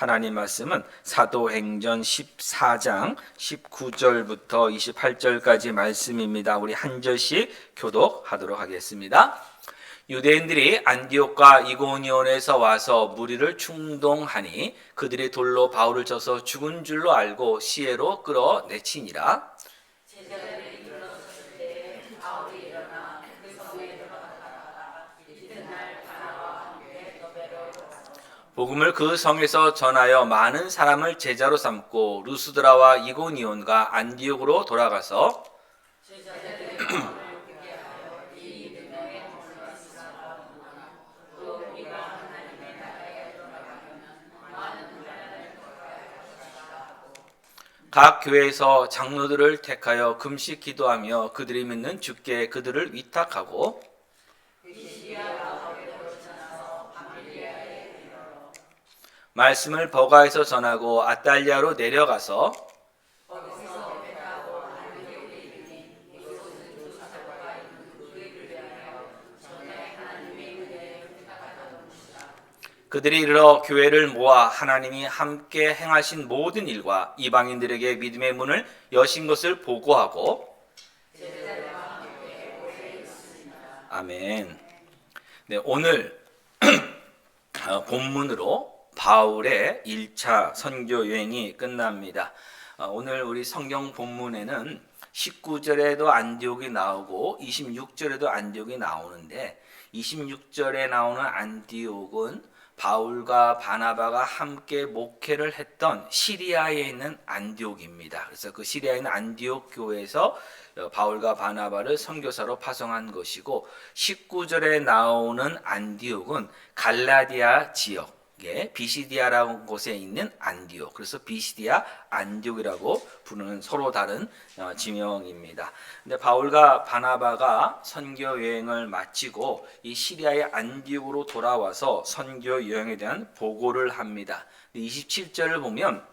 하나님 말씀은 사도행전 14장 19절부터 28절까지 말씀입니다. 우리 한 절씩 교독하도록 하겠습니다. 유대인들이 안디옥과 이고니온에서 와서 무리를 충동하니 그들이 돌로 바울을 쳐서 죽은 줄로 알고 시내로 끌어내치니라. 복음을 그 성에서 전하여 많은 사람을 제자로 삼고 루스드라와 이고니온과 안디옥으로 돌아가서 각 교회에서 장로들을 택하여 금식 기도하며 그들이 믿는 주께 그들을 위탁하고 말씀을 버가에서 전하고 아달리아로 내려가서 그들이 이르러 교회를 모아 하나님이 함께 행하신 모든 일과 이방인들에게 믿음의 문을 여신 것을 보고하고 아멘. 네, 오늘 본문으로 바울의 1차 선교 여행이 끝납니다. 오늘 우리 성경 본문에는 19절에도 안디옥이 나오고 26절에도 안디옥이 나오는데 26절에 나오는 안디옥은 바울과 바나바가 함께 목회를 했던 시리아에 있는 안디옥입니다. 그래서 그 시리아에 있는 안디옥 교회에서 바울과 바나바를 선교사로 파송한 것이고 19절에 나오는 안디옥은 갈라디아 지역 비시디아라는 곳에 있는 안디옥, 그래서 비시디아 안디옥이라고 부르는 서로 다른 지명입니다. 근데 바울과 바나바가 선교 여행을 마치고 이 시리아의 안디옥으로 돌아와서 선교 여행에 대한 보고를 합니다. 27절을 보면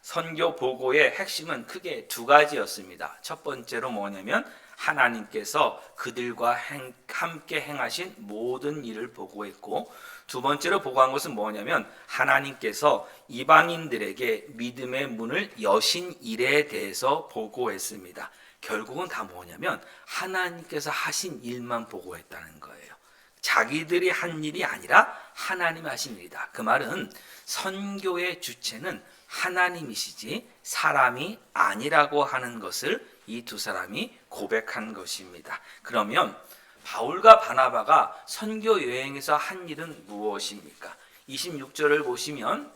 선교 보고의 핵심은 크게 두 가지였습니다. 첫 번째로 뭐냐면 하나님께서 그들과 함께 행하신 모든 일을 보고했고, 두 번째로 보고한 것은 뭐냐면 하나님께서 이방인들에게 믿음의 문을 여신 일에 대해서 보고했습니다. 결국은 다 뭐냐면 하나님께서 하신 일만 보고했다는 거예요. 자기들이 한 일이 아니라 하나님이 하신 일이다. 그 말은 선교의 주체는 하나님이시지 사람이 아니라고 하는 것을 이 두 사람이 고백한 것입니다. 그러면 바울과 바나바가 선교 여행에서 한 일은 무엇입니까? 26절을 보시면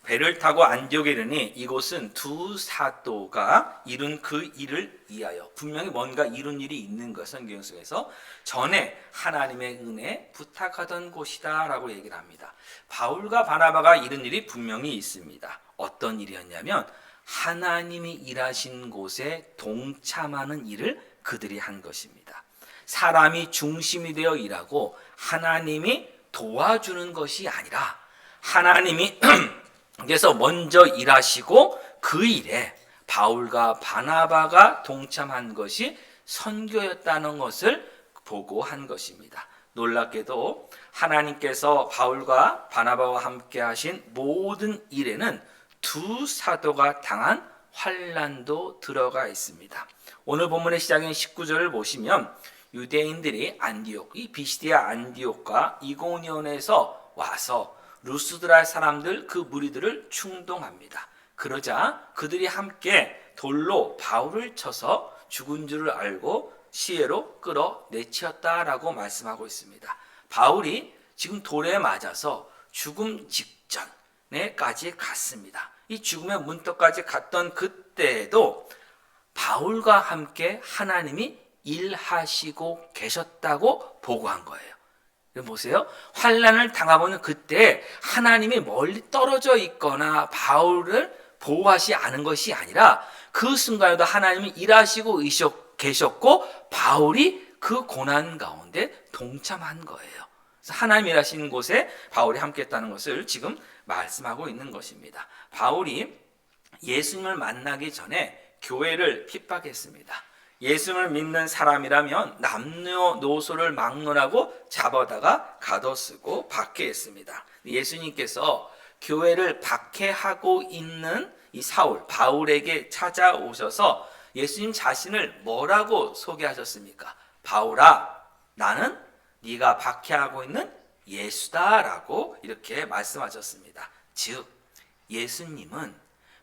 배를 타고 안디옥에 이르니 이곳은 두 사도가 이룬 그 일을 위하여, 분명히 뭔가 이룬 일이 있는 것, 성경 속에서 전에 하나님의 은혜 부탁하던 곳이다 라고 얘기를 합니다. 바울과 바나바가 이룬 일이 분명히 있습니다. 어떤 일이었냐면 하나님이 일하신 곳에 동참하는 일을 그들이 한 것입니다. 사람이 중심이 되어 일하고 하나님이 도와주는 것이 아니라 하나님이 그래서 먼저 일하시고 그 일에 바울과 바나바가 동참한 것이 선교였다는 것을 보고한 것입니다. 놀랍게도 하나님께서 바울과 바나바와 함께 하신 모든 일에는 두 사도가 당한 환난도 들어가 있습니다. 오늘 본문의 시작인 19절을 보시면 유대인들이 안디옥, 이 비시디아 안디옥과 이고니온에서 와서 루스드라 사람들 그 무리들을 충동합니다. 그러자 그들이 함께 돌로 바울을 쳐서 죽은 줄을 알고 시내로 끌어내치었다라고 말씀하고 있습니다. 바울이 지금 돌에 맞아서 죽음 직전에까지 갔습니다. 이 죽음의 문턱까지 갔던 그때에도 바울과 함께 하나님이 일하시고 계셨다고 보고한 거예요. 보세요. 환난을 당하고 있는 그때 하나님이 멀리 떨어져 있거나 바울을 보호하지 않은 것이 아니라 그 순간에도 하나님이 일하시고 계셨고 바울이 그 고난 가운데 동참한 거예요. 그래서 하나님이 일하시는 곳에 바울이 함께했다는 것을 지금 말씀하고 있는 것입니다. 바울이 예수님을 만나기 전에 교회를 핍박했습니다. 예수님을 믿는 사람이라면 남녀노소를 막론하고 잡아다가 가둬쓰고 박해했습니다. 예수님께서 교회를 박해하고 있는 이 사울, 바울에게 찾아오셔서 예수님 자신을 뭐라고 소개하셨습니까? 바울아, 나는 네가 박해하고 있는 예수다라고 이렇게 말씀하셨습니다. 즉, 예수님은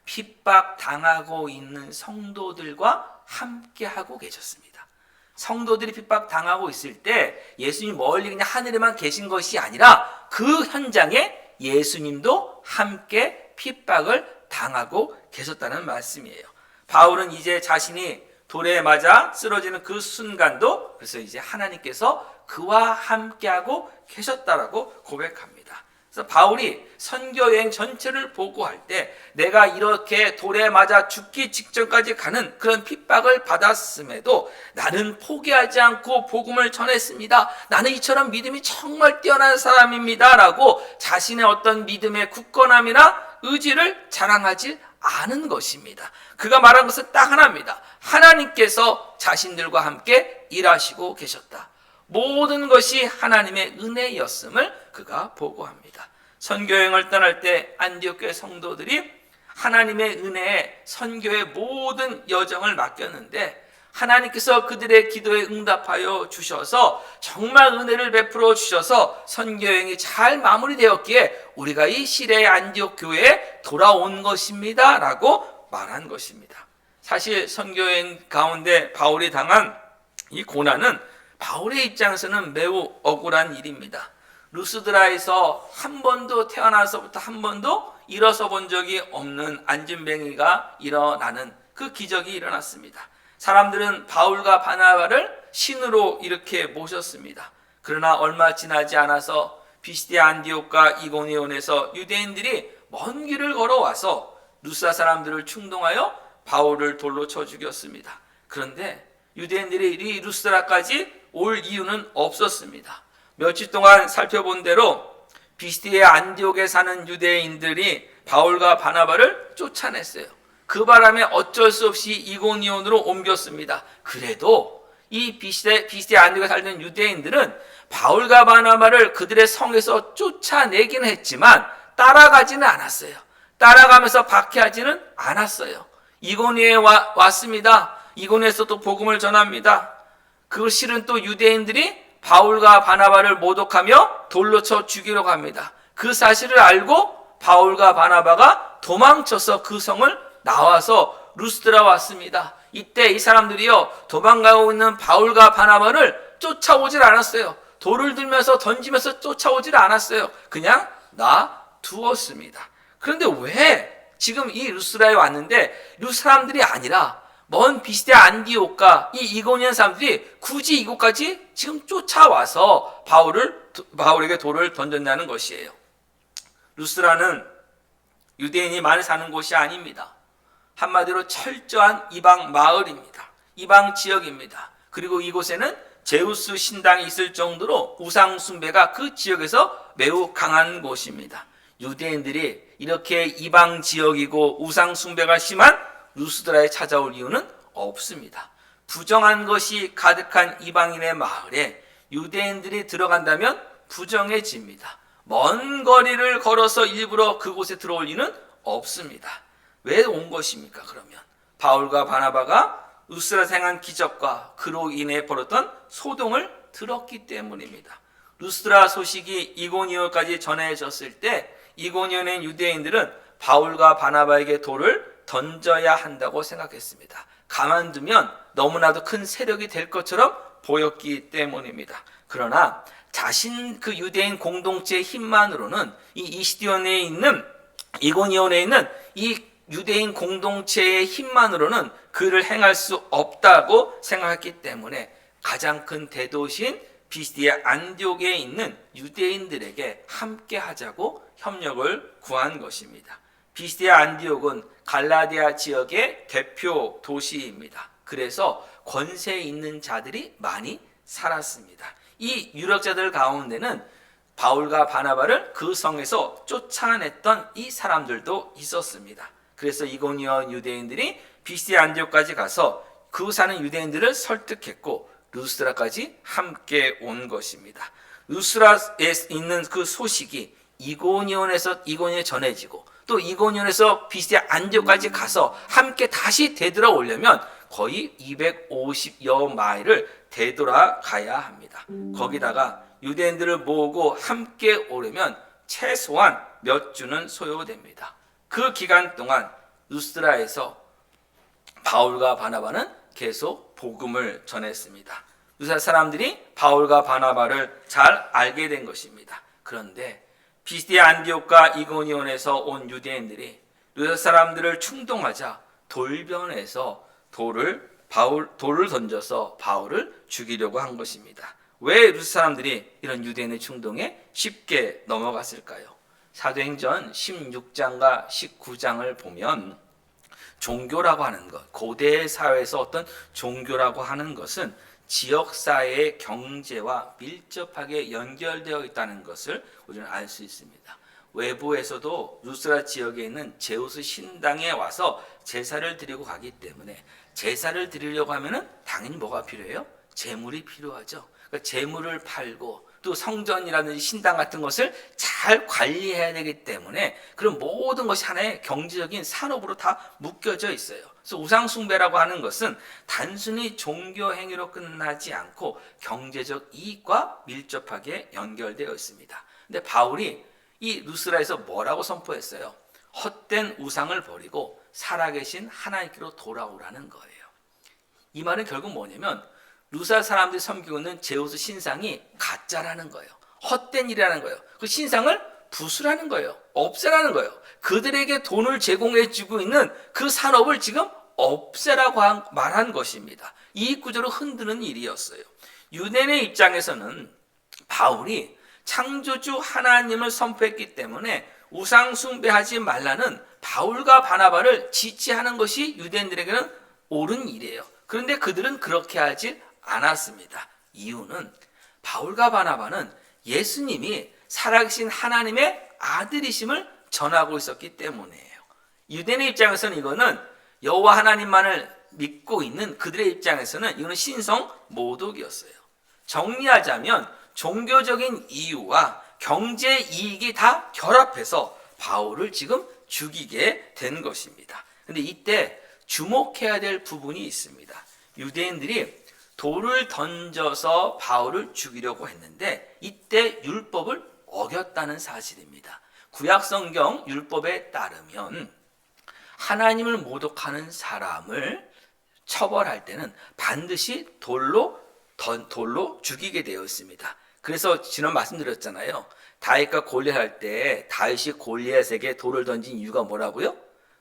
핍박당하고 있는 성도들과 함께하고 계셨습니다. 성도들이 핍박당하고 있을 때 예수님 멀리 그냥 하늘에만 계신 것이 아니라 그 현장에 예수님도 함께 핍박을 당하고 계셨다는 말씀이에요. 바울은 이제 자신이 돌에 맞아 쓰러지는 그 순간도 그래서 이제 하나님께서 그와 함께하고 계셨다라고 고백합니다. 그래서 바울이 선교여행 전체를 보고할 때 내가 이렇게 돌에 맞아 죽기 직전까지 가는 그런 핍박을 받았음에도 나는 포기하지 않고 복음을 전했습니다. 나는 이처럼 믿음이 정말 뛰어난 사람입니다 라고 자신의 어떤 믿음의 굳건함이나 의지를 자랑하지 않은 것입니다. 그가 말한 것은 딱 하나입니다. 하나님께서 자신들과 함께 일하시고 계셨다. 모든 것이 하나님의 은혜였음을 그가 보고합니다. 선교여행을 떠날 때 안디옥 교회 성도들이 하나님의 은혜에 선교의 모든 여정을 맡겼는데 하나님께서 그들의 기도에 응답하여 주셔서 정말 은혜를 베풀어 주셔서 선교여행이 잘 마무리되었기에 우리가 이 시대의 안디옥 교회에 돌아온 것입니다 라고 말한 것입니다. 사실 선교여행 가운데 바울이 당한 이 고난은 바울의 입장에서는 매우 억울한 일입니다. 루스드라에서 한 번도 태어나서부터 한 번도 일어서 본 적이 없는 안진뱅이가 일어나는 그 기적이 일어났습니다. 사람들은 바울과 바나바를 신으로 이렇게 모셨습니다. 그러나 얼마 지나지 않아서 비시디아 안디옥과 이고니온에서 유대인들이 먼 길을 걸어와서 루스라 사람들을 충동하여 바울을 돌로 쳐 죽였습니다. 그런데 유대인들이 이 루스라까지 올 이유는 없었습니다. 며칠 동안 살펴본 대로 비시디아 안디옥에 사는 유대인들이 바울과 바나바를 쫓아냈어요. 그 바람에 어쩔 수 없이 이고니온으로 옮겼습니다. 그래도 이 비시디아 안디옥에 살던 유대인들은 바울과 바나바를 그들의 성에서 쫓아내긴 했지만 따라가지는 않았어요. 따라가면서 박해하지는 않았어요. 이고니온에 왔습니다. 이고니온에서 또 복음을 전합니다. 그 실은 또 유대인들이 바울과 바나바를 모독하며 돌로 쳐 죽이려고 합니다. 그 사실을 알고 바울과 바나바가 도망쳐서 그 성을 나와서 루스드라 왔습니다. 이때 이 사람들이요 도망가고 있는 바울과 바나바를 쫓아오질 않았어요. 돌을 들면서 던지면서 쫓아오질 않았어요. 그냥 놔두었습니다. 그런데 왜 지금 이 루스드라에 왔는데 이 사람들이 아니라 먼 비시디아 안디옥과 이 이고니온 사람들이 굳이 이곳까지 지금 쫓아와서 바울에게 돌을 던졌냐는 것이에요. 루스라는 유대인이 많이 사는 곳이 아닙니다. 한마디로 철저한 이방 마을입니다. 이방 지역입니다. 그리고 이곳에는 제우스 신당이 있을 정도로 우상 숭배가 그 지역에서 매우 강한 곳입니다. 유대인들이 이렇게 이방 지역이고 우상 숭배가 심한 루스드라에 찾아올 이유는 없습니다. 부정한 것이 가득한 이방인의 마을에 유대인들이 들어간다면 부정해집니다. 먼 거리를 걸어서 일부러 그곳에 들어올 이유는 없습니다. 왜 온 것입니까? 그러면 바울과 바나바가 루스드라에서 행한 기적과 그로 인해 벌었던 소동을 들었기 때문입니다. 루스드라 소식이 이고니온까지 전해졌을 때 이고니온의 유대인들은 바울과 바나바에게 돌을 던져야 한다고 생각했습니다. 가만두면 너무나도 큰 세력이 될 것처럼 보였기 때문입니다. 그러나 자신 그 유대인 공동체의 힘만으로는 이 이고니온에 있는 이 유대인 공동체의 힘만으로는 그를 행할 수 없다고 생각했기 때문에 가장 큰 대도시인 비시디아 안디옥에 있는 유대인들에게 함께 하자고 협력을 구한 것입니다. 비시디아 안디옥은 갈라디아 지역의 대표 도시입니다. 그래서 권세 있는 자들이 많이 살았습니다. 이 유력자들 가운데는 바울과 바나바를 그 성에서 쫓아냈던 이 사람들도 있었습니다. 그래서 이고니온 유대인들이 비시디아 안디옥까지 가서 그 사는 유대인들을 설득했고 루스드라까지 함께 온 것입니다. 루스드라에 있는 그 소식이 이고니온에 전해지고 또 이고니온에서 비스디아 안디옥까지 가서 함께 다시 되돌아오려면 거의 250여 마일을 되돌아가야 합니다. 거기다가 유대인들을 모으고 함께 오려면 최소한 몇 주는 소요됩니다. 그 기간 동안 루스드라에서 바울과 바나바는 계속 복음을 전했습니다. 루스드라 사람들이 바울과 바나바를 잘 알게 된 것입니다. 그런데 비스디아 안디옥과 이고니온에서 온 유대인들이 루스드라 사람들을 충동하자 돌변해서 돌을 던져서 바울을 죽이려고 한 것입니다. 왜 루스 사람들이 이런 유대인의 충동에 쉽게 넘어갔을까요? 사도행전 16장과 19장을 보면 종교라고 하는 것, 고대 사회에서 어떤 종교라고 하는 것은 지역사회의 경제와 밀접하게 연결되어 있다는 것을 우리는 알 수 있습니다. 외부에서도 루스드라 지역에 있는 제우스 신당에 와서 제사를 드리고 가기 때문에 제사를 드리려고 하면은 당연히 뭐가 필요해요? 재물이 필요하죠. 그러니까 재물을 팔고 또 성전이라든지 신당 같은 것을 잘 관리해야 되기 때문에 그런 모든 것이 하나의 경제적인 산업으로 다 묶여져 있어요. 그래서 우상숭배라고 하는 것은 단순히 종교 행위로 끝나지 않고 경제적 이익과 밀접하게 연결되어 있습니다. 근데 바울이 이 루스드라에서 뭐라고 선포했어요? 헛된 우상을 버리고 살아계신 하나님께로 돌아오라는 거예요. 이 말은 결국 뭐냐면 루스드라 사람들이 섬기고 있는 제우스 신상이 가짜라는 거예요. 헛된 일이라는 거예요. 그 신상을 부수라는 거예요. 없애라는 거예요. 그들에게 돈을 제공해 주고 있는 그 산업을 지금 없애라고 말한 것입니다. 이익 구조를 흔드는 일이었어요. 유대인의 입장에서는 바울이 창조주 하나님을 선포했기 때문에 우상 숭배하지 말라는 바울과 바나바를 지지하는 것이 유대인들에게는 옳은 일이에요. 그런데 그들은 그렇게 하지 않았습니다. 이유는 바울과 바나바는 예수님이 살아계신 하나님의 아들이심을 전하고 있었기 때문이에요. 유대인의 입장에서는 이거는 여호와 하나님만을 믿고 있는 그들의 입장에서는 이거는 신성 모독이었어요. 정리하자면 종교적인 이유와 경제 이익이 다 결합해서 바울을 지금 죽이게 된 것입니다. 그런데 이때 주목해야 될 부분이 있습니다. 유대인들이 돌을 던져서 바울을 죽이려고 했는데 이때 율법을 어겼다는 사실입니다. 구약성경 율법에 따르면 하나님을 모독하는 사람을 처벌할 때는 반드시 돌로 죽이게 되어 있습니다. 그래서 지난 말씀드렸잖아요. 다윗과 골리앗 할 때 다윗이 골리앗에게 돌을 던진 이유가 뭐라고요?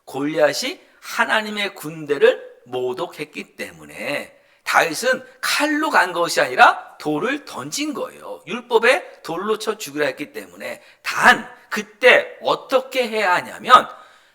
골리앗이 하나님의 군대를 모독했기 때문에 다윗은 칼로 간 것이 아니라 돌을 던진 거예요. 율법에 돌로 쳐 죽이라 했기 때문에. 단 그때 어떻게 해야 하냐면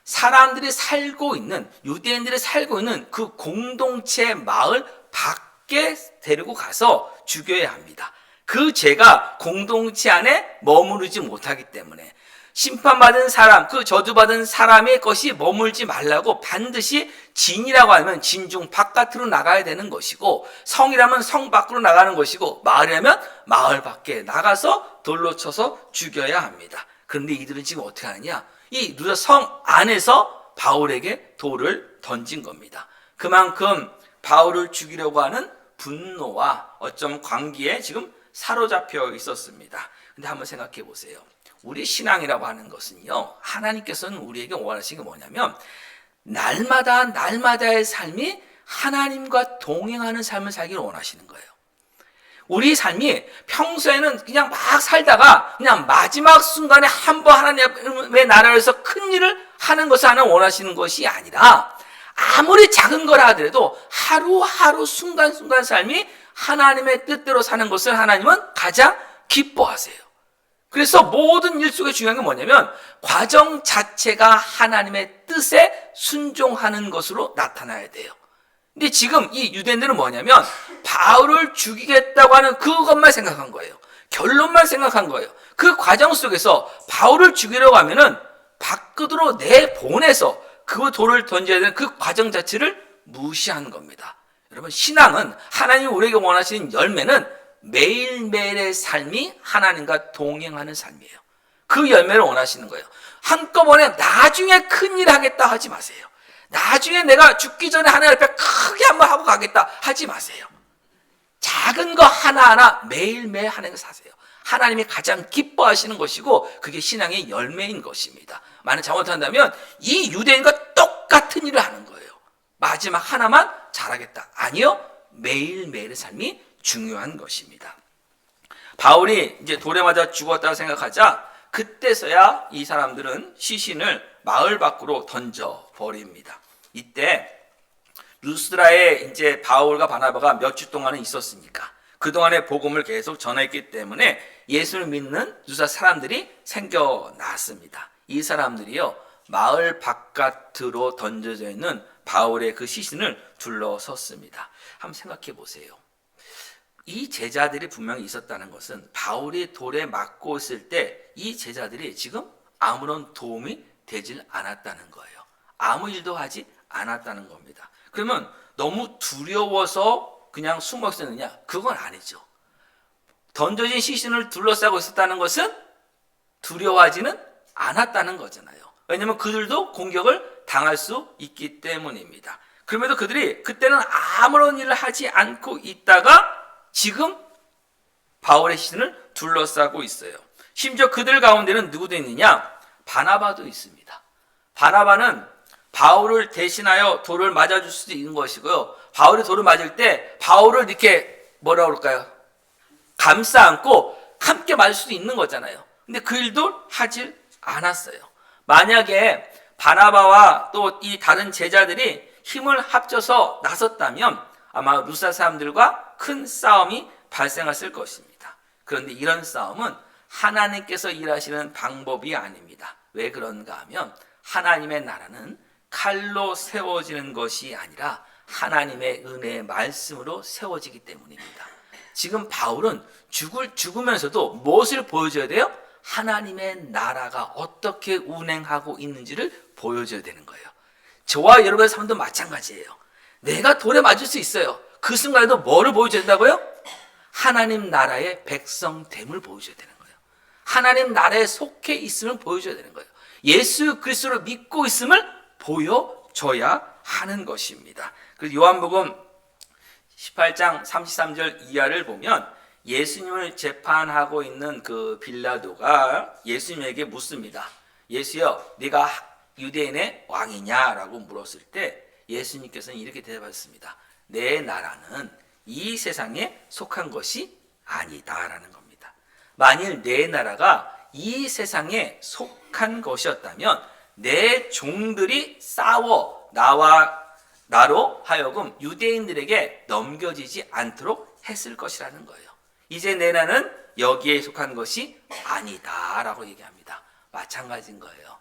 사람들이 살고 있는, 유대인들이 살고 있는 그 공동체 마을 밖에 데리고 가서 죽여야 합니다. 그 죄가 공동체 안에 머무르지 못하기 때문에 심판받은 사람, 그 저주받은 사람의 것이 머물지 말라고 반드시 진이라고 하면 진중 바깥으로 나가야 되는 것이고, 성이라면 성 밖으로 나가는 것이고, 마을이라면 마을 밖에 나가서 돌로 쳐서 죽여야 합니다. 그런데 이들은 지금 어떻게 하느냐? 이 루다 성 안에서 바울에게 돌을 던진 겁니다. 그만큼 바울을 죽이려고 하는 분노와 어쩜 광기에 지금 사로잡혀 있었습니다. 근데 한번 생각해 보세요. 우리 신앙이라고 하는 것은요, 하나님께서는 우리에게 원하시는 게 뭐냐면 날마다의 삶이 하나님과 동행하는 삶을 살기를 원하시는 거예요. 우리 삶이 평소에는 그냥 막 살다가 그냥 마지막 순간에 한번 하나님의 나라에서 큰 일을 하는 것을 하나 원하시는 것이 아니라 아무리 작은 거라 하더라도 하루하루 순간순간 삶이 하나님의 뜻대로 사는 것을 하나님은 가장 기뻐하세요. 그래서 모든 일 속에 중요한 게 뭐냐면 과정 자체가 하나님의 뜻에 순종하는 것으로 나타나야 돼요. 근데 지금 이 유대인들은 뭐냐면 바울을 죽이겠다고 하는 그것만 생각한 거예요. 결론만 생각한 거예요. 그 과정 속에서 바울을 죽이려고 하면은 밖으로 내보내서 그 돌을 던져야 되는 그 과정 자체를 무시하는 겁니다. 여러분, 신앙은 하나님이 우리에게 원하시는 열매는 매일매일의 삶이 하나님과 동행하는 삶이에요. 그 열매를 원하시는 거예요. 한꺼번에 나중에 큰일 하겠다 하지 마세요. 나중에 내가 죽기 전에 하나님 앞에 크게 한번 하고 가겠다 하지 마세요. 작은 거 하나하나 매일매일 하는 거 사세요. 하나님이 가장 기뻐하시는 것이고 그게 신앙의 열매인 것입니다. 만약 잘못한다면 이 유대인과 똑같은 일을 하는 거예요. 마지막 하나만 잘하겠다. 아니요. 매일매일의 삶이 중요한 것입니다. 바울이 이제 돌에 맞아 죽었다고 생각하자 그때서야 이 사람들은 시신을 마을 밖으로 던져 버립니다. 이때 루스드라에 이제 바울과 바나바가 몇 주 동안은 있었으니까 그동안에 복음을 계속 전했기 때문에 예수를 믿는 루스드라 사람들이 생겨났습니다. 이 사람들이요 마을 바깥으로 던져져 있는 바울의 그 시신을 둘러섰습니다. 한번 생각해 보세요. 이 제자들이 분명히 있었다는 것은 바울이 돌에 맞고 있을 때 이 제자들이 지금 아무런 도움이 되질 않았다는 거예요. 아무 일도 하지 않았다는 겁니다. 그러면 너무 두려워서 그냥 숨어 있었느냐? 그건 아니죠. 던져진 시신을 둘러싸고 있었다는 것은 두려워하지는 않았다는 거잖아요. 왜냐하면 그들도 공격을 당할 수 있기 때문입니다. 그럼에도 그들이 그때는 아무런 일을 하지 않고 있다가 지금 바울의 시신을 둘러싸고 있어요. 심지어 그들 가운데는 누구도 있느냐? 바나바도 있습니다. 바나바는 바울을 대신하여 돌을 맞아줄 수도 있는 것이고요. 바울이 돌을 맞을 때 바울을 이렇게 뭐라 그럴까요? 감싸 안고 함께 맞을 수도 있는 거잖아요. 근데 그 일도 하질 않았어요. 만약에 바나바와 또 이 다른 제자들이 힘을 합쳐서 나섰다면 아마 루스드라 사람들과 큰 싸움이 발생했을 것입니다. 그런데 이런 싸움은 하나님께서 일하시는 방법이 아닙니다. 왜 그런가 하면 하나님의 나라는 칼로 세워지는 것이 아니라 하나님의 은혜의 말씀으로 세워지기 때문입니다. 지금 바울은 죽으면서도 무엇을 보여줘야 돼요? 하나님의 나라가 어떻게 운행하고 있는지를 보여줘야 되는 거예요. 저와 여러분의 삶도 마찬가지예요. 내가 돌에 맞을 수 있어요. 그 순간에도 뭐를 보여줘야 된다고요? 하나님 나라의 백성됨을 보여줘야 되는 거예요. 하나님 나라에 속해 있음을 보여줘야 되는 거예요. 예수 그리스도를 믿고 있음을 보여줘야 하는 것입니다. 그래서 요한복음 18장 33절 이하를 보면 예수님을 재판하고 있는 그 빌라도가 예수님에게 묻습니다. 예수여, 네가 유대인의 왕이냐라고 물었을 때 예수님께서는 이렇게 대답하셨습니다. 내 나라는 이 세상에 속한 것이 아니다라는 겁니다. 만일 내 나라가 이 세상에 속한 것이었다면 내 종들이 싸워 나로 하여금 유대인들에게 넘겨지지 않도록 했을 것이라는 거예요. 이제 내 나라는 여기에 속한 것이 아니다라고 얘기합니다. 마찬가지인 거예요.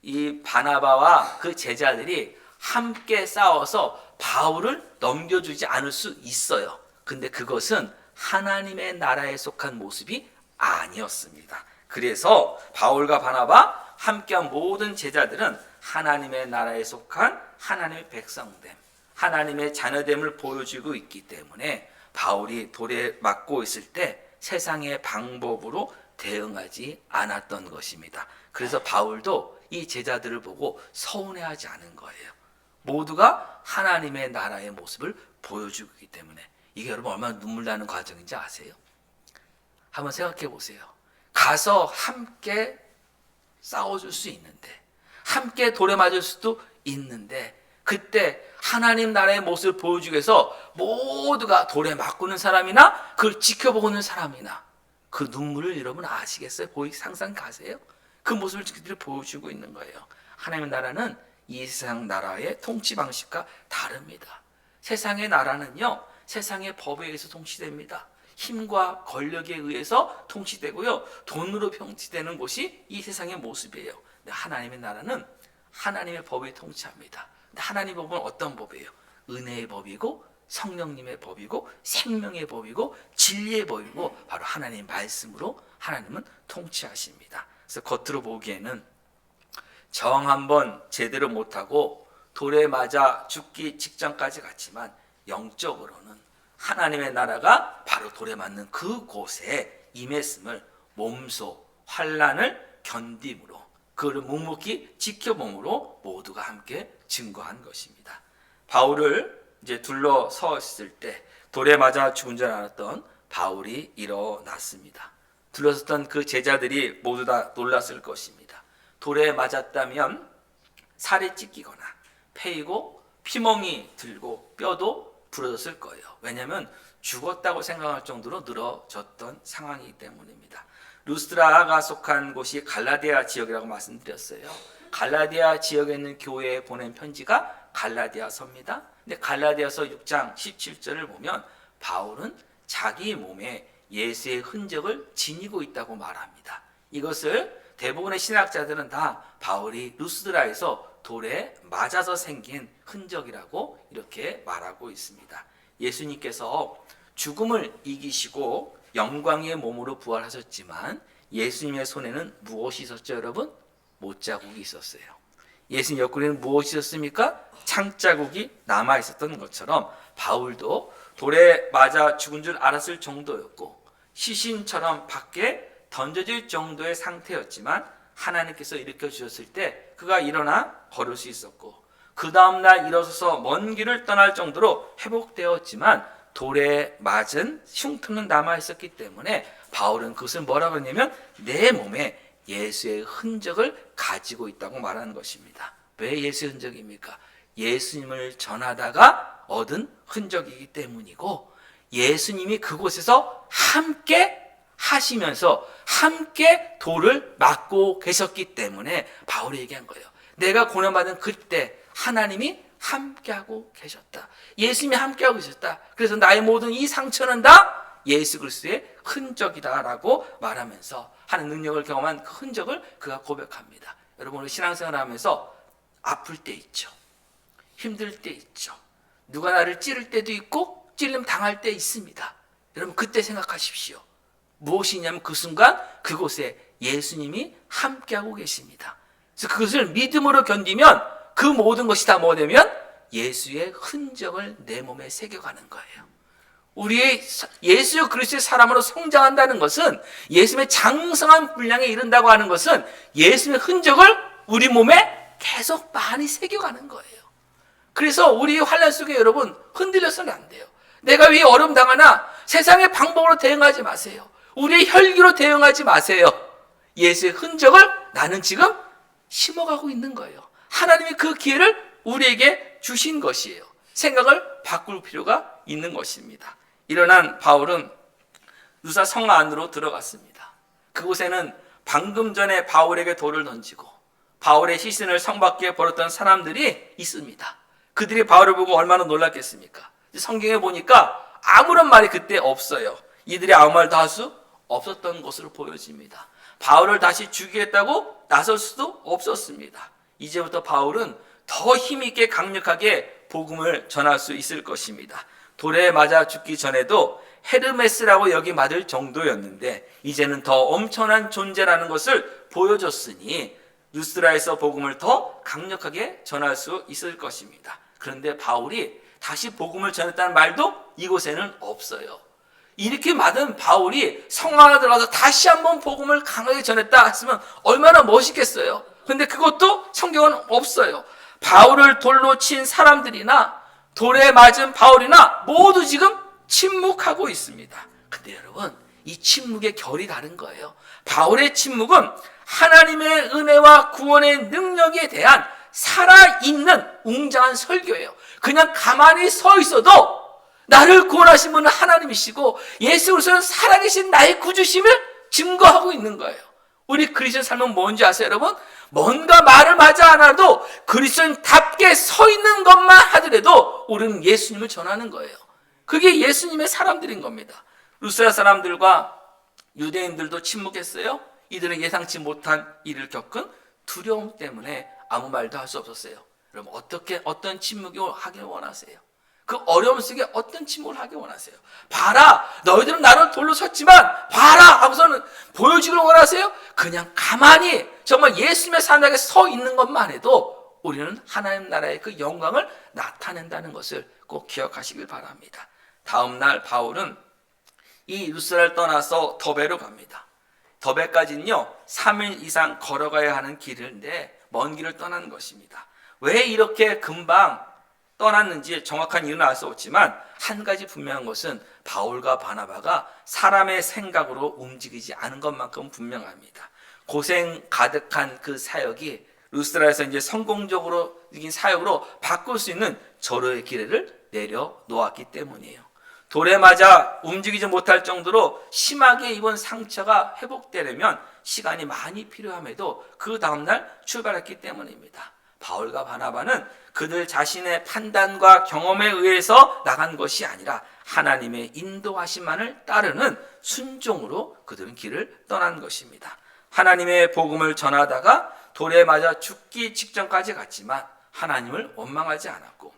이 바나바와 그 제자들이 함께 싸워서 바울을 넘겨주지 않을 수 있어요. 근데 그것은 하나님의 나라에 속한 모습이 아니었습니다. 그래서 바울과 바나바 함께한 모든 제자들은 하나님의 나라에 속한 하나님의 백성됨, 하나님의 자녀됨을 보여주고 있기 때문에 바울이 돌에 맞고 있을 때 세상의 방법으로 대응하지 않았던 것입니다. 그래서 바울도 이 제자들을 보고 서운해하지 않은 거예요. 모두가 하나님의 나라의 모습을 보여주고 있기 때문에 이게 여러분 얼마나 눈물 나는 과정인지 아세요? 한번 생각해 보세요. 가서 함께 싸워줄 수 있는데 함께 돌에 맞을 수도 있는데 그때 하나님 나라의 모습을 보여주기 위해서 모두가 돌에 맞고는 사람이나 그걸 지켜보고 있는 사람이나 그 눈물을 여러분 아시겠어요? 상상 가세요? 그 모습을 그들이 보여주고 있는 거예요. 하나님의 나라는 이 세상 나라의 통치 방식과 다릅니다. 세상의 나라는요, 세상의 법에 의해서 통치됩니다. 힘과 권력에 의해서 통치되고요, 돈으로 통치되는 것이 이 세상의 모습이에요. 근데 하나님의 나라는 하나님의 법에 통치합니다. 근데 하나님의 법은 어떤 법이에요? 은혜의 법이고 성령님의 법이고 생명의 법이고 진리의 법이고 바로 하나님의 말씀으로 하나님은 통치하십니다. 그래서 겉으로 보기에는 정 한번 제대로 못하고 돌에 맞아 죽기 직전까지 갔지만 영적으로는 하나님의 나라가 바로 돌에 맞는 그곳에 임했음을 몸소 환난을 견딤으로, 그를 묵묵히 지켜봄으로 모두가 함께 증거한 것입니다. 바울을 이제 둘러섰을 때 돌에 맞아 죽은 줄 알았던 바울이 일어났습니다. 둘러섰던 그 제자들이 모두 다 놀랐을 것입니다. 돌에 맞았다면 살이 찢기거나 패이고 피멍이 들고 뼈도 부러졌을 거예요. 왜냐하면 죽었다고 생각할 정도로 늘어졌던 상황이기 때문입니다. 루스드라가 속한 곳이 갈라디아 지역이라고 말씀드렸어요. 갈라디아 지역에 있는 교회에 보낸 편지가 갈라디아서입니다. 근데 갈라디아서 6장 17절을 보면 바울은 자기 몸에 예수의 흔적을 지니고 있다고 말합니다. 이것을 대부분의 신학자들은 다 바울이 루스드라에서 돌에 맞아서 생긴 흔적이라고 이렇게 말하고 있습니다. 예수님께서 죽음을 이기시고 영광의 몸으로 부활하셨지만 예수님의 손에는 무엇이 있었죠, 여러분? 못자국이 있었어요. 예수님 옆구리에는 무엇이 있었습니까? 창자국이 남아 있었던 것처럼 바울도 돌에 맞아 죽은 줄 알았을 정도였고 시신처럼 밖에 던져질 정도의 상태였지만 하나님께서 일으켜 주셨을 때 그가 일어나 걸을 수 있었고 그 다음날 일어서서 먼 길을 떠날 정도로 회복되었지만 돌에 맞은 흉터는 남아 있었기 때문에 바울은 그것을 뭐라고 했냐면 내 몸에 예수의 흔적을 가지고 있다고 말하는 것입니다. 왜 예수의 흔적입니까? 예수님을 전하다가 얻은 흔적이기 때문이고 예수님이 그곳에서 함께 하시면서 함께 돌을 맞고 계셨기 때문에 바울이 얘기한 거예요. 내가 고난받은 그때 하나님이 함께하고 계셨다. 예수님이 함께하고 계셨다. 그래서 나의 모든 이 상처는 다 예수 그리스도의 흔적이다라고 말하면서 하는 능력을 경험한 그 흔적을 그가 고백합니다. 여러분 우리 신앙생활을 하면서 아플 때 있죠. 힘들 때 있죠. 누가 나를 찌를 때도 있고 찔림 당할 때 있습니다. 여러분 그때 생각하십시오. 무엇이냐면 그 순간 그곳에 예수님이 함께하고 계십니다. 그래서 그것을 믿음으로 견디면 그 모든 것이 다 뭐 되면 예수의 흔적을 내 몸에 새겨가는 거예요. 우리의 예수 그리스도의 사람으로 성장한다는 것은 예수님의 장성한 분량에 이른다고 하는 것은 예수님의 흔적을 우리 몸에 계속 많이 새겨가는 거예요. 그래서 우리 환난 속에 여러분 흔들려서는 안 돼요. 내가 왜 어려움 당하나 세상의 방법으로 대응하지 마세요. 우리의 혈기로 대응하지 마세요. 예수의 흔적을 나는 지금 심어가고 있는 거예요. 하나님이 그 기회를 우리에게 주신 것이에요. 생각을 바꿀 필요가 있는 것입니다. 일어난 바울은 루사 성 안으로 들어갔습니다. 그곳에는 방금 전에 바울에게 돌을 던지고 바울의 시신을 성 밖에 버렸던 사람들이 있습니다. 그들이 바울을 보고 얼마나 놀랐겠습니까? 성경에 보니까 아무런 말이 그때 없어요. 이들이 아무 말도 할 수 없었던 것으로 보여집니다. 바울을 다시 죽이겠다고 나설 수도 없었습니다. 이제부터 바울은 더 힘있게 강력하게 복음을 전할 수 있을 것입니다. 돌에 맞아 죽기 전에도 헤르메스라고 여김받을 정도였는데 이제는 더 엄청난 존재라는 것을 보여줬으니 루스드라에서 복음을 더 강력하게 전할 수 있을 것입니다. 그런데 바울이 다시 복음을 전했다는 말도 이곳에는 없어요. 이렇게 많은 바울이 성 안에 들어가서 다시 한번 복음을 강하게 전했다 했으면 얼마나 멋있겠어요. 그런데 그것도 성경은 없어요. 바울을 돌로 친 사람들이나 돌에 맞은 바울이나 모두 지금 침묵하고 있습니다. 근데 여러분 이 침묵의 결이 다른 거예요. 바울의 침묵은 하나님의 은혜와 구원의 능력에 대한 살아있는 웅장한 설교예요. 그냥 가만히 서 있어도 나를 구원하신 분은 하나님이시고 예수 그리스도는 살아계신 나의 구주심을 증거하고 있는 거예요. 우리 그리스도인 삶은 뭔지 아세요, 여러분? 뭔가 말을 하지 않아도 그리스도인답게 서 있는 것만 하더라도 우리는 예수님을 전하는 거예요. 그게 예수님의 사람들인 겁니다. 루스드라 사람들과 유대인들도 침묵했어요. 이들은 예상치 못한 일을 겪은 두려움 때문에 아무 말도 할 수 없었어요. 여러분 어떤 침묵을 하길 원하세요? 그 어려움 속에 어떤 침묵을 하길 원하세요? 봐라, 너희들은 나를 돌로 쳤지만 봐라 하고서는 보여주기를 원하세요? 그냥 가만히 정말 예수님의 사람에게 서 있는 것만 해도 우리는 하나님 나라의 그 영광을 나타낸다는 것을 꼭 기억하시길 바랍니다. 다음 날 바울은 이 루스드라를 떠나서 더베로 갑니다. 더베까지는요 3일 이상 걸어가야 하는 길인데 먼 길을 떠난 것입니다. 왜 이렇게 금방 떠났는지 정확한 이유는 알 수 없지만 한 가지 분명한 것은 바울과 바나바가 사람의 생각으로 움직이지 않은 것만큼 분명합니다. 고생 가득한 그 사역이 루스드라에서 이제 성공적으로 이긴 사역으로 바꿀 수 있는 절호의 기회를 내려놓았기 때문이에요. 돌에 맞아 움직이지 못할 정도로 심하게 입은 상처가 회복되려면 시간이 많이 필요함에도 그 다음날 출발했기 때문입니다. 바울과 바나바는 그들 자신의 판단과 경험에 의해서 나간 것이 아니라 하나님의 인도하심만을 따르는 순종으로 그들은 길을 떠난 것입니다. 하나님의 복음을 전하다가 돌에 맞아 죽기 직전까지 갔지만 하나님을 원망하지 않았고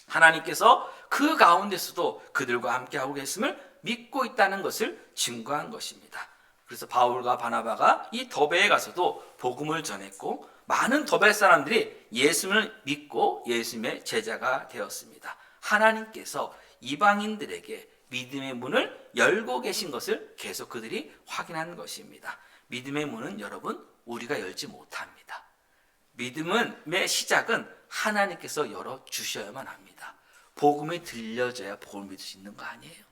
하나님께서 그 가운데서도 그들과 함께하고 계심을 믿고 있다는 것을 증거한 것입니다. 그래서 바울과 바나바가 이 더베에 가서도 복음을 전했고 많은 더베 사람들이 예수를 믿고 예수님의 제자가 되었습니다. 하나님께서 이방인들에게 믿음의 문을 열고 계신 것을 계속 그들이 확인한 것입니다. 믿음의 문은 여러분 우리가 열지 못합니다. 믿음의 시작은 하나님께서 열어주셔야만 합니다. 복음이 들려져야 복음을 믿을 수 있는 거 아니에요.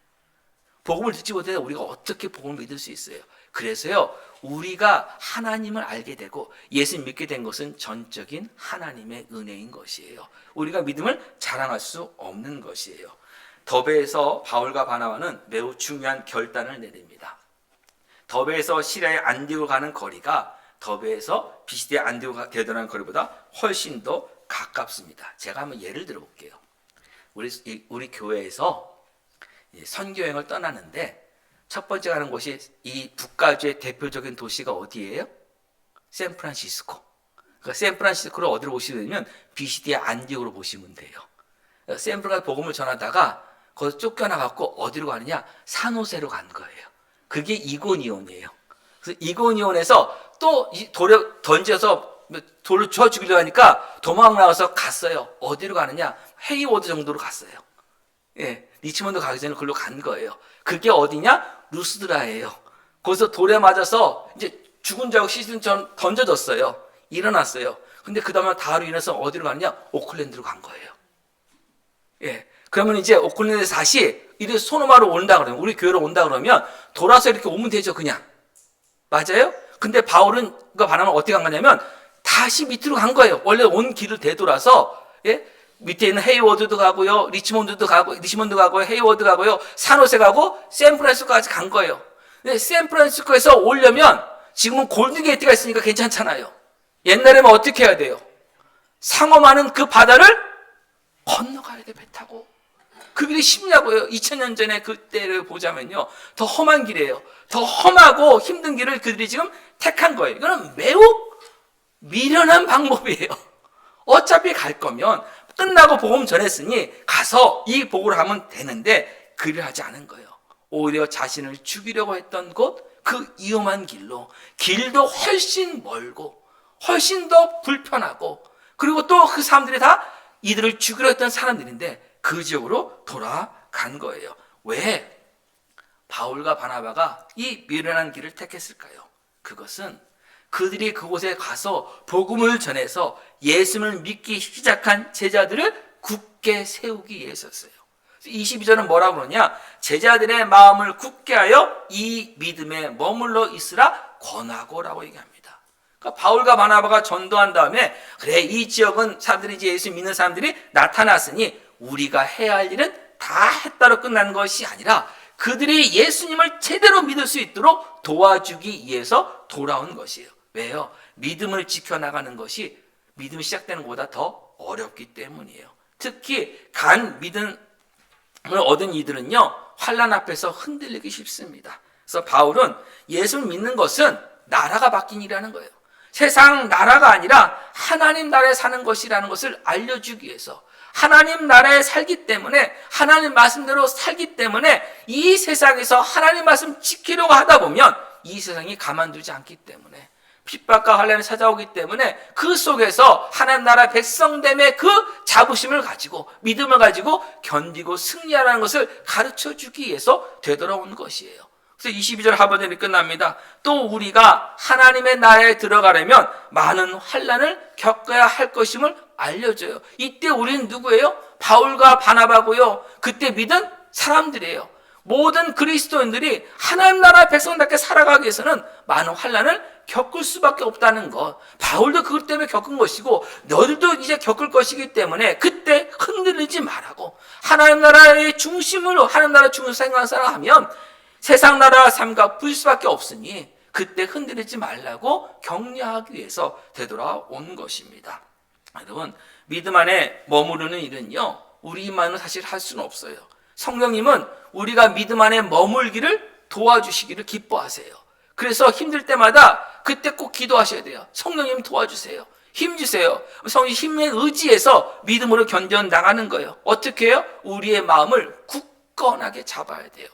복음을 듣지 못해서 우리가 어떻게 복음을 믿을 수 있어요? 그래서요 우리가 하나님을 알게 되고 예수 믿게 된 것은 전적인 하나님의 은혜인 것이에요. 우리가 믿음을 자랑할 수 없는 것이에요. 더베에서 바울과 바나바는 매우 중요한 결단을 내립니다. 더베에서 시리아의 안디오로 가는 거리가 더베에서 비시디아 안디오가 되돌아가는 거리보다 훨씬 더 가깝습니다. 제가 한번 예를 들어 볼게요. 우리 교회에서 선교여행을 떠나는데 첫 번째 가는 곳이 이 북가주의 대표적인 도시가 어디예요? 샌프란시스코. 그러니까 샌프란시스코를 어디로 보시면 되냐면 비시디아 안디오로 보시면 돼요. 샌프란시스코 복음을 전하다가 거기서 쫓겨나갖고 어디로 가느냐? 산호세로 간 거예요. 그게 이고니온이에요. 그래서 이고니온에서 또 돌에 던져서 돌을 쳐 죽이려고 하니까 도망 나와서 갔어요. 어디로 가느냐? 헤이워드 정도로 갔어요. 예, 리치몬드 가기 전에 그걸로 간 거예요. 그게 어디냐? 루스드라예요. 거기서 돌에 맞아서 이제 죽은 줄 알고 시신처럼 던져졌어요. 일어났어요. 근데 그 다음에 다로 인해서 어디로 가느냐? 오클랜드로 간 거예요. 예, 그러면 이제 오클랜드에서 다시 이렇게 소노마로 온다 그러면 우리 교회로 온다 그러면 돌아서 이렇게 오면 되죠, 그냥. 맞아요? 근데 바울은 바나바는 어떻게 간 거냐면 다시 밑으로 간 거예요. 원래 온 길을 되돌아서 예? 밑에 있는 헤이워드도 가고요, 리치몬드 가고요, 헤이워드 가고요, 산호세 가고 샌프란시스코까지 간 거예요. 근데 샌프란시스코에서 오려면 지금은 골든게이트가 있으니까 괜찮잖아요. 옛날에는 어떻게 해야 돼요? 상어 많은 그 바다를 건너가야 돼, 배 타고. 그 길이 쉽냐고요. 2000년 전에 그때를 보자면요, 더 험한 길이에요. 더 험하고 힘든 길을 그들이 지금 택한 거예요. 이거는 매우 미련한 방법이에요. 어차피 갈 거면 끝나고 복음 전했으니 가서 이 복음을 하면 되는데 그를 하지 않은 거예요. 오히려 자신을 죽이려고 했던 곳, 그 위험한 길도 훨씬 멀고 훨씬 더 불편하고, 그리고 또 그 사람들이 다 이들을 죽이려 했던 사람들인데 그 지역으로 돌아간 거예요. 왜 바울과 바나바가 이 미련한 길을 택했을까요? 그것은 그들이 그곳에 가서 복음을 전해서 예수를 믿기 시작한 제자들을 굳게 세우기 위해서였어요. 22절은 뭐라고 그러냐? 제자들의 마음을 굳게 하여 이 믿음에 머물러 있으라 권하고라고 얘기합니다. 그러니까 바울과 바나바가 전도한 다음에 그래, 이 지역은 사람들이 이제 예수 믿는 사람들이 나타났으니 우리가 해야 할 일은 다 했다로 끝나는 것이 아니라 그들이 예수님을 제대로 믿을 수 있도록 도와주기 위해서 돌아온 것이에요. 왜요? 믿음을 지켜나가는 것이 믿음이 시작되는 것보다 더 어렵기 때문이에요. 특히 간 믿음을 얻은 이들은요, 환난 앞에서 흔들리기 쉽습니다. 그래서 바울은 예수를 믿는 것은 나라가 바뀐 일이라는 거예요. 세상 나라가 아니라 하나님 나라에 사는 것이라는 것을 알려주기 위해서, 하나님 나라에 살기 때문에, 하나님 말씀대로 살기 때문에 이 세상에서 하나님 말씀 지키려고 하다 보면 이 세상이 가만두지 않기 때문에, 핍박과 환난이 찾아오기 때문에 그 속에서 하나님 나라 백성됨의 그 자부심을 가지고 믿음을 가지고 견디고 승리하라는 것을 가르쳐주기 위해서 되돌아온 것이에요. 그래서 22절 하반절이 끝납니다. 또 우리가 하나님의 나라에 들어가려면 많은 환난을 겪어야 할 것임을 알려줘요. 이때 우리는 누구예요? 바울과 바나바고요. 그때 믿은 사람들이에요. 모든 그리스도인들이 하나님 나라 백성답게 살아가기 위해서는 많은 환난을 겪을 수밖에 없다는 것. 바울도 그것 때문에 겪은 것이고 너희들도 이제 겪을 것이기 때문에 그때 흔들리지 말라고. 하나님 나라의 중심으로 하나님 나라 중심으로 생각하면 세상 나라 삶과 부실 수밖에 없으니 그때 흔들리지 말라고 격려하기 위해서 되돌아온 것입니다. 여러분, 믿음 안에 머무르는 일은요, 우리만은 사실 할 수는 없어요. 성령님은 우리가 믿음 안에 머물기를 도와주시기를 기뻐하세요. 그래서 힘들 때마다 그때 꼭 기도하셔야 돼요. 성령님 도와주세요. 힘 주세요. 성령 힘에 의지해서 믿음으로 견뎌나가는 거예요. 어떻게 해요? 우리의 마음을 굳건하게 잡아야 돼요.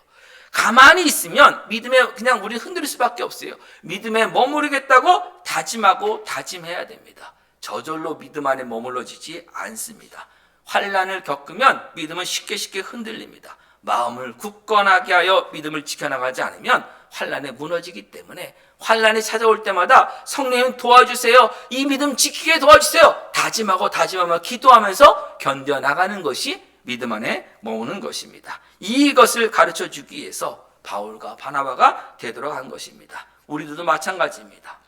가만히 있으면 믿음에 그냥 우리 흔들릴 수밖에 없어요. 믿음에 머무르겠다고 다짐하고 다짐해야 됩니다. 저절로 믿음 안에 머물러지지 않습니다. 환난을 겪으면 믿음은 쉽게 흔들립니다. 마음을 굳건하게 하여 믿음을 지켜나가지 않으면 환난에 무너지기 때문에 환난이 찾아올 때마다 성령님 도와주세요. 이 믿음 지키게 도와주세요. 다짐하고 기도하면서 견뎌나가는 것이 믿음 안에 머무는 것입니다. 이것을 가르쳐 주기 위해서 바울과 바나바가 되도록 한 것입니다. 우리들도 마찬가지입니다.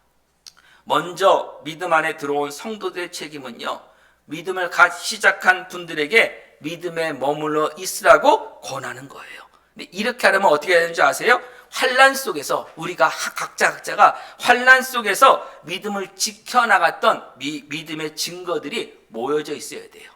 먼저 믿음 안에 들어온 성도들의 책임은요, 믿음을 시작한 분들에게 믿음에 머물러 있으라고 권하는 거예요. 근데 이렇게 하려면 어떻게 해야 되는지 아세요? 환난 속에서 우리가 각자가 환난 속에서 믿음을 지켜나갔던 믿음의 증거들이 모여져 있어야 돼요.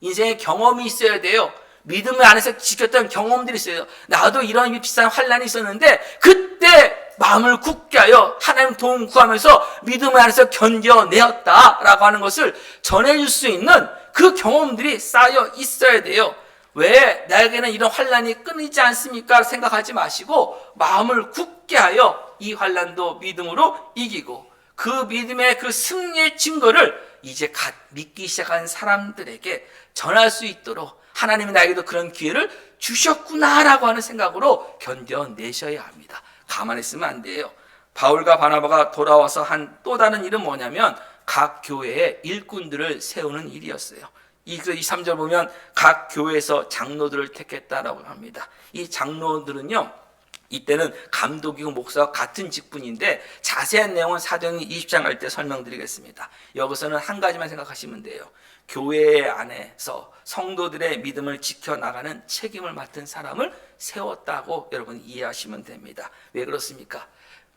인생의 경험이 있어야 돼요. 믿음 안에서 지켰던 경험들이 있어요. 나도 이런 비싼 환난이 있었는데 그때 마음을 굳게 하여 하나님 도움 구하면서 믿음 안에서 견뎌내었다라고 하는 것을 전해줄 수 있는 그 경험들이 쌓여 있어야 돼요. 왜 나에게는 이런 환난이 끊이지 않습니까? 생각하지 마시고 마음을 굳게 하여 이 환난도 믿음으로 이기고 그 믿음의 그 승리의 증거를 이제 갓 믿기 시작한 사람들에게 전할 수 있도록 하나님이 나에게도 그런 기회를 주셨구나라고 하는 생각으로 견뎌내셔야 합니다. 가만히 있으면 안 돼요. 바울과 바나바가 돌아와서 한 또 다른 일은 뭐냐면 각 교회에 일꾼들을 세우는 일이었어요. 이 3절 보면 각 교회에서 장로들을 택했다라고 합니다. 이 장로들은요, 이때는 감독이고 목사와 같은 직분인데 자세한 내용은 사도행전 20장 갈 때 설명드리겠습니다. 여기서는 한 가지만 생각하시면 돼요. 교회 안에서 성도들의 믿음을 지켜나가는 책임을 맡은 사람을 세웠다고 여러분 이해하시면 됩니다. 왜 그렇습니까?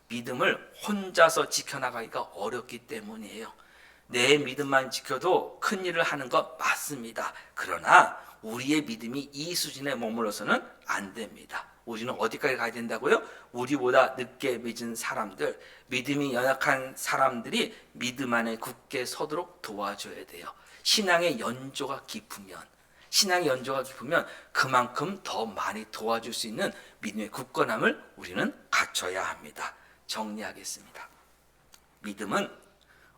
믿음을 혼자서 지켜나가기가 어렵기 때문이에요. 내 믿음만 지켜도 큰 일을 하는 것 맞습니다. 그러나 우리의 믿음이 이 수준에 머물러서는 안 됩니다. 우리는 어디까지 가야 된다고요? 우리보다 늦게 믿은 사람들, 믿음이 연약한 사람들이 믿음 안에 굳게 서도록 도와줘야 돼요. 신앙의 연조가 깊으면 그만큼 더 많이 도와줄 수 있는 믿음의 굳건함을 우리는 갖춰야 합니다. 정리하겠습니다. 믿음은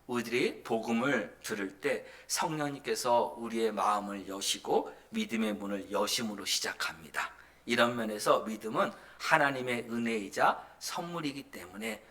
우리들이 복음을 들을 때 성령님께서 우리의 마음을 여시고 믿음의 문을 여심으로 시작합니다. 이런 면에서 믿음은 하나님의 은혜이자 선물이기 때문에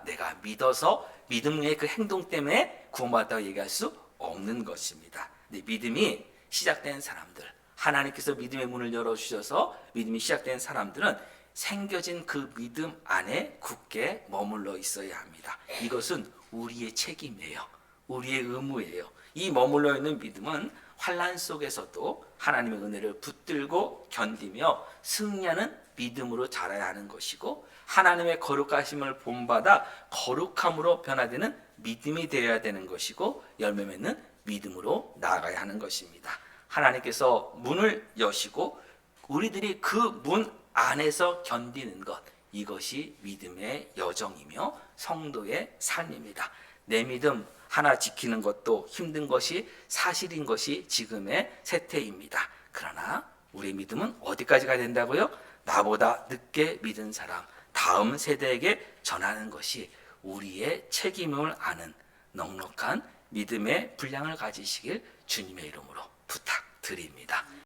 내가 믿어서 믿음의 그 행동 때문에 구원받았다고 얘기할 수 없는 것입니다. 근데 믿음이 시작된 사람들, 하나님께서 믿음의 문을 열어주셔서 믿음이 시작된 사람들은 생겨진 그 믿음 안에 굳게 머물러 있어야 합니다. 이것은 우리의 책임이에요. 우리의 의무예요. 이 머물러 있는 믿음은 환난 속에서도 하나님의 은혜를 붙들고 견디며 승리하는 믿음으로 자라야 하는 것이고, 하나님의 거룩하심을 본받아 거룩함으로 변화되는 믿음이 되어야 되는 것이고, 열매 맺는 믿음으로 나아가야 하는 것입니다. 하나님께서 문을 여시고 우리들이 그 문 안에서 견디는 것, 이것이 믿음의 여정이며 성도의 삶입니다. 내 믿음 하나 지키는 것도 힘든 것이 사실인 것이 지금의 세태입니다. 그러나 우리의 믿음은 어디까지 가야 된다고요? 나보다 늦게 믿은 사람, 다음 세대에게 전하는 것이 우리의 책임을 아는 넉넉한 믿음의 분량을 가지시길 주님의 이름으로 부탁드립니다.